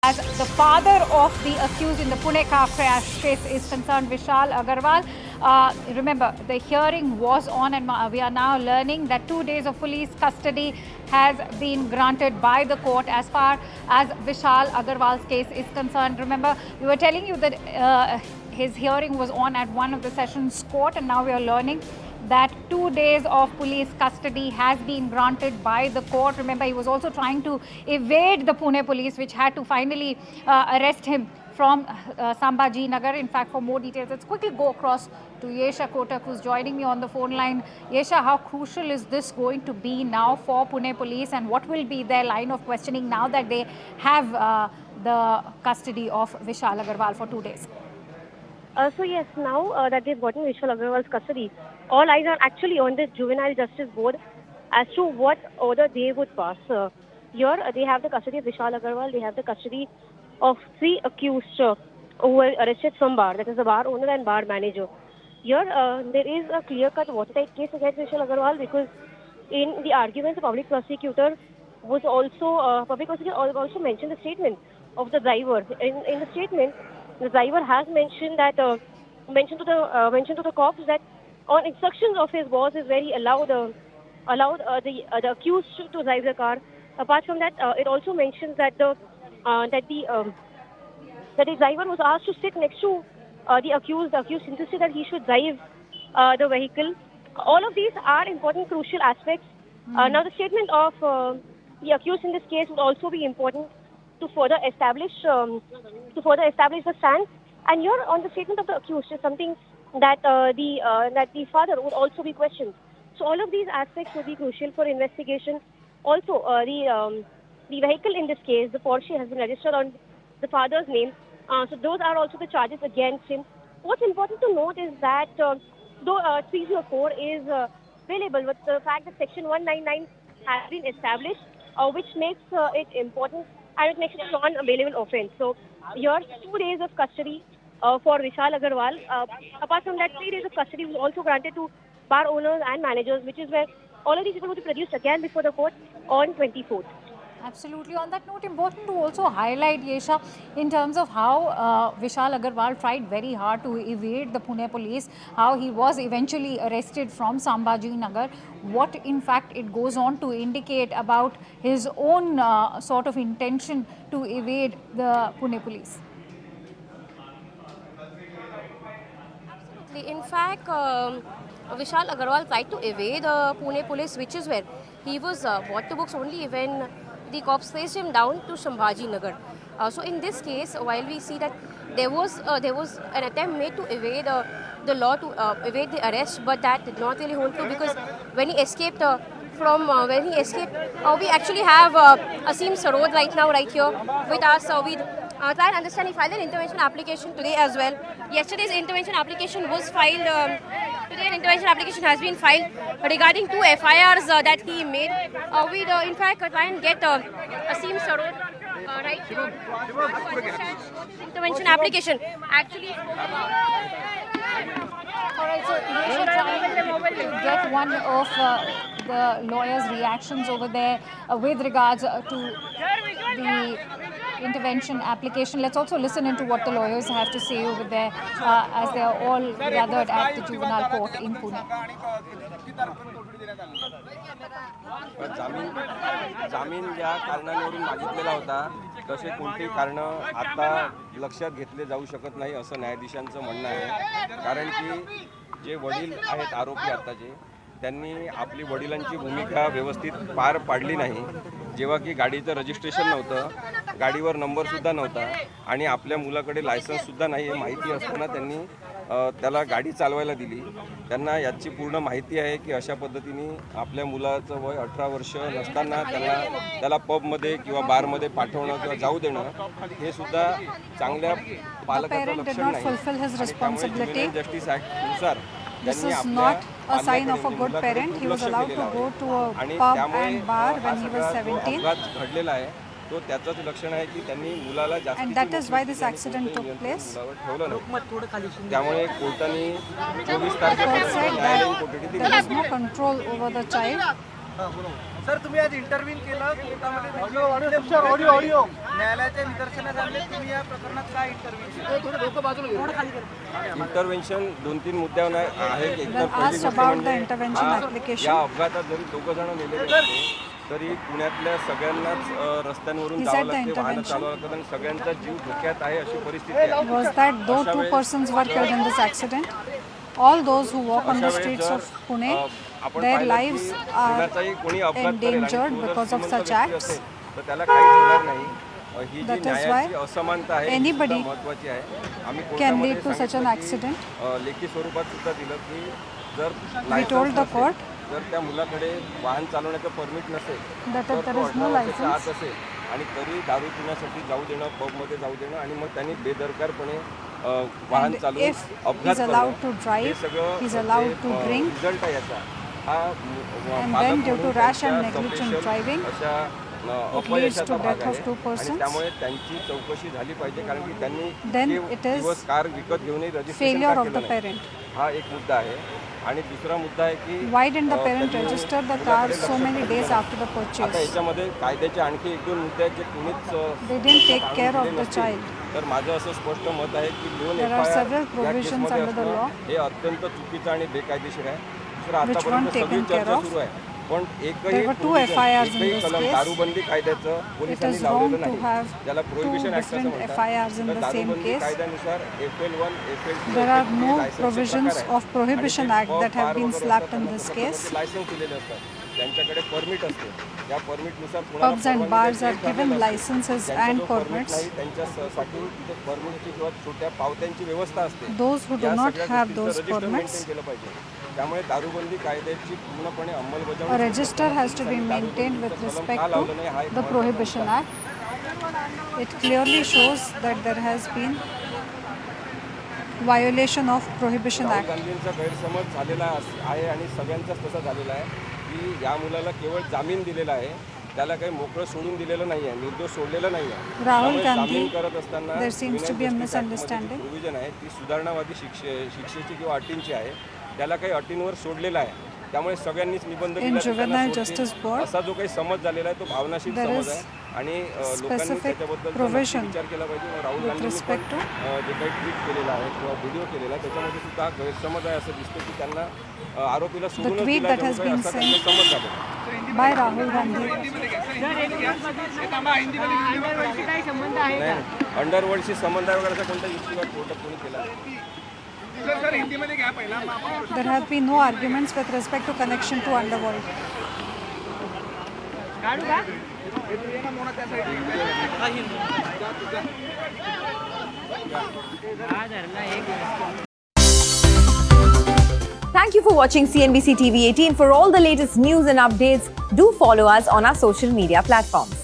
As the father of the accused in the Pune car crash case is concerned, Vishal Agarwal. Remember, the hearing was on, and we are now learning that 2 days of police custody has been granted by the court as far as Vishal Agarwal's case is concerned. Remember, we were telling you that his hearing was on at one of the sessions court, and now we are learning that 2 days of police custody has been granted by the court. Remember, he was also trying to evade the Pune police, which had to finally arrest him from Sambhaji Nagar. In fact, for more details, let's quickly go across to Yesha Kotak, who's joining me on the phone line. Yesha, how crucial is this going to be now for Pune police, and what will be their line of questioning now that they have the custody of Vishal Agarwal for 2 days? So yes, now that they've gotten Vishal Agarwal's custody, all eyes are actually on the Juvenile Justice Board as to what order they would pass. Here they have the custody of Vishal Agarwal, they have the custody of 3 accused who were arrested from bar, that is the bar owner and bar manager. Here there is a clear-cut watertight case against Vishal Agarwal, because in the arguments the public prosecutor also mentioned the statement of the driver. In the statement, the driver has mentioned that mentioned to the cops that on instructions of his boss is where he allowed the accused to drive the car. Apart from that, it also mentions that the driver was asked to sit next to the accused. The accused insisted that he should drive the vehicle. All of these are important, crucial aspects. Now, the statement of the accused in this case would also be important to further establish the stance. And here, on the statement of the accused is something that the father would also be questioned. So all of these aspects will be crucial for investigation. Also, the vehicle in this case, the Porsche, has been registered on the father's name. So those are also the charges against him. What's important to note is that though 304 is available, but the fact that Section 199 has been established, which makes it important, and it makes it a non-available offence. So here, 2 days of custody for Vishal Agarwal. Apart from that, 3 days of custody was also granted to bar owners and managers, which is where all of these people will be produced again before the court on 24th. Absolutely. On that note, important to also highlight, Yesha, in terms of how Vishal Agarwal tried very hard to evade the Pune police, how he was eventually arrested from Sambhaji Nagar, what in fact it goes on to indicate about his own sort of intention to evade the Pune police. Absolutely. In fact, Vishal Agarwal tried to evade Pune police, which is where he was brought to books only when the cops traced him down to Sambhaji Nagar. So in this case, while we see that there was an attempt made to evade the law, to evade the arrest, but that did not really hold true, because when he escaped we actually have Asim Sarod right now, right here with us. We try and understand. He filed an intervention application today as well. Yesterday's intervention application was filed. Today an intervention application has been filed regarding 2 FIRs that he made. We in fact try and get Asim Sarod right here to understand what his intervention application actually. Alright, so we should try to get one of the lawyers' reactions over there with regards to the intervention application. Let's also listen into what the lawyers have to say over there as they are all gathered at the juvenile court in Pune. जामीन ज्या कारणावरून मागितलेला होता, तसे कोणतेही कारण आता लक्षात घेतले जाऊ शकत नाही असं न्यायाधीशांचं म्हणणं आहे. कारण की जे वडील आहेत आरोपी आताचे, त्यांनी आपली वडिलांची भूमिका व्यवस्थित पार पाडली नाही. जेव्हा की गाडीचं रजिस्ट्रेशन नव्हतं, गाडीवर नंबरसुद्धा नव्हता आणि आपल्या मुलाकडे लायसन्ससुद्धा नाही हे माहिती असताना त्यांनी त्याला गाडी चालवायला दिली. त्यांना याची पूर्ण माहिती आहे की अशा पद्धतीने आपल्या मुलाचं वय 18 वर्ष नसताना त्याला पबमध्ये किंवा बारमध्ये पाठवणं किंवा जाऊ देणं हे सुद्धा चांगल्या पालकाचं लक्षण नाही. जस्टिस ॲक्टनुसार This is not a sign of a good parent. He was allowed to go to a pub and bar when he was 17. घडलेला आहे तो त्याचंच लक्षण आहे की त्यांनी मुलाला जास्त, and that is why this accident took place. ठेवलं नाही. त्यामुळे कोर्टाने 24 The court said that there was no control over the child. Sir तुम्ही आज इंटरव्ह्यू केलं कोर्टामध्ये ऑडिओ न्यायालयाच्या निदर्शनास आणले, तुम्ही या प्रकरणात काय इंटरव्ह्यू इंटरव्हेन्शन 2-3 मुद्द्यावर आहे. एक तर When पहिली asked गोष्ट about the म्हणजे intervention या application, अपघातात जरी 2 जण मेलेले असले तरी पुण्यातल्या सगळ्यांनाच रस्त्यांवरून He जावं said the लागते, वाहनं intervention चालवावं लागतात आणि सगळ्यांचा जीव धोक्यात आहे अशी परिस्थिती आहे. was that though 2 persons were killed in this accident, all those who walk on the streets of Pune, आपण their पाहिलं की lives are कुणाचाही कोणी अपघात करेल आणि endangered तो जर because of श्रीमंत such व्यक्ती acts. असेल, तर त्याला काहीच होणार नाही. ही जी That is न्यायाची why असमानता आहे ही anybody सुद्धा महत्त्वाची आहे. आम्ही can कोर्टामध्ये lead to such an सांगितलं की, accident. लेखी स्वरूपात सुद्धा दिलं की जर We told the नसेल, court जर त्या मुलाकडे वाहन चालवण्याचं परमिट नसेल that तर if there तो is no 18 वर्षाच्या license, आत असेल आणि तरी दारू पिण्यासाठी जाऊ देणं, पबमध्ये जाऊ देणं आणि मग त्यांनी बेदरकारपणे वाहन and चालवून if अपघात he's allowed to करणं, हे drive, सगळं he's allowed to drink, result आहे याचा. हा and पालक then due to म्हणून rash and त्यांच्या negligent sufficient driving, अशा leads अपयशाचा to भाग death of आहे. 2 आणि persons. त्यामुळे त्यांची चौकशी झाली पाहिजे कारण की त्यांनी Then ते it is दिवस कार विकत घेऊनही रजिस्ट्रेशन failure का of केलं the नाही? parent. हा एक मुद्दा आहे. आणि दुसरा मुद्दा आहे की Why didn't the parent त्यांनी register the मुलाकडे car लक्ष so many दिलं days नाही. after the आता purchase? याच्यामध्ये कायद्याचे आणखी 1-2 मुद्दे आहेत जे कुणीच They didn't take काढून care of दिले the नसतील. child. तर माझं असं स्पष्ट मत आहे की loan There are several provisions under the law हे अत्यंत चुकीचं आणि बेकायदेशीर आहे. दुसरं which आतापर्यंत weren't सगळी taken care चर्चा of. सुरू आहे पण एकही There were 2 provision, FIRs in एकही this कलम case. दारूबंदी कायद्याचं पोलिसांनी is wrong लावलेलं to नाही. have ज्याला 2 प्रोहिबिशन ऍक्ट असं different म्हणतात. FIRs in तर the same दारूबंदी case. कायद्यानुसार FL1, FL2 There are FL3 no लायसन्सचे provisions प्रकार आहेत. of Prohibition आणि Act J that have bar been वगैरे slapped असतात, in त्यांना this स्वतःचे case. लायसन्स दिलेले असतात. त्यांच्याकडे परमिट असते. या परमिटनुसार कुणाला Pubs and परवानगी bars द्यायची are हे given ठरलेलं असतं. licenses ज्यांचा and जो permit permits. नाही, त्यांच्यासाठी तिथे परमिटची किंवा छोट्या पावत्यांची व्यवस्था असते. Those who do या not सगळ्या have गोष्टींचं those register permits, maintain केलं पाहिजे. त्यामुळे दारूबंदी कायद्याची पूर्णपणे अंमलबजावणी a register has to be maintained with respect to the Prohibition Act. It clearly shows that there has been violation of Prohibition Rahul Act. गांधींचा गैरसमज झालेला आहे आणि सगळ्यांचाच तसा झालेला आहे की या मुलाला केवळ जामीन दिलेला आहे, त्याला काही मोकळं सोडून दिलेलं नाही आहे, निर्दोष सोडलेलं नाही आहे. राहुल त्यामुळे गांधी, जामीन करत असताना there seems to be a misunderstanding. Provision आहे ती सुधारणावादी शिक्षेची किंवा अटींची आहे, त्याला काही अटींवर सोडलेलं आहे. त्यामुळे सगळ्यांनीच निबंध दिला की त्यांना Juvenile सोडतील. Justice Board, असा जो काही समज झालेला आहे तो भावनाशील there समज is आहे आणि लोकांनी specific त्याच्याबद्दल provision विचार केला पाहिजे. राहुल with गांधींनी respect पण to जे काही ट्विट केलेलं आहे किंवा व्हिडिओ केलेला आहे त्याच्यामध्ये सुद्धा हा गैरसमज आहे असं दिसतं की त्यांना आरोपीला सोडूनच tweet दिला that has जणू काही been असा त्यांना sent समज झालेला. by Rahul Gandhi. नाही अंडरवर्ल्डशी संबंध आहे वगैरे असा कोणता युक्तिवाद कोर्टात कोणी केला नाही. There have been no arguments with respect to connection to underworld. Thank you for watching CNBC TV 18. For all the latest news and updates, do follow us on our social media platforms.